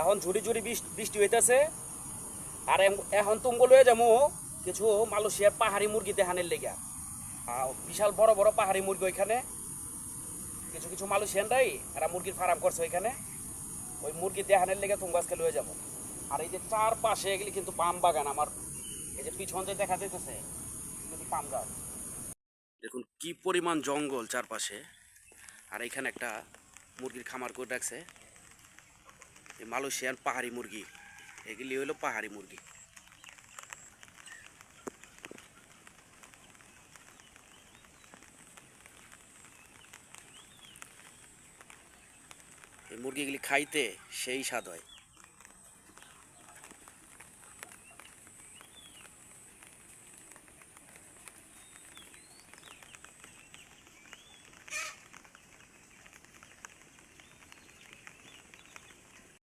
এখন ঝুড়ি ঝুড়ি বৃষ্টি হইতেছে। আর এখন তুমগো লয়ে যাবো কিছু মালয়েশিয়ার পাহাড়ি মুরগি দেখানের লেগা। বিশাল বড় বড় পাহাড়ি মুরগি ওইখানে কিছু কিছু মালয়েশিয়ানরাই এরা মুরগির ফার্ম করছে ওইখানে। ওই মুরগি দেখানের লেগে তুমি আজকে লয়ে যাবো। আর এই যে চারপাশে এগুলি কিন্তু পাম বাগান। আমার এই যে পিছন যে দেখা যাইতেছে কিন্তু পাম গাছ। দেখুন কি পরিমাণ জঙ্গল চারপাশে। আর এখানে একটা মুরগির খামার করে রাখছে, এই মালয়েশিয়ান পাহাড়ি মুরগি। এগুলি হইলো পাহাড়ি মুরগি। এই মুরগিগুলি খাইতে সেই স্বাদ হয়।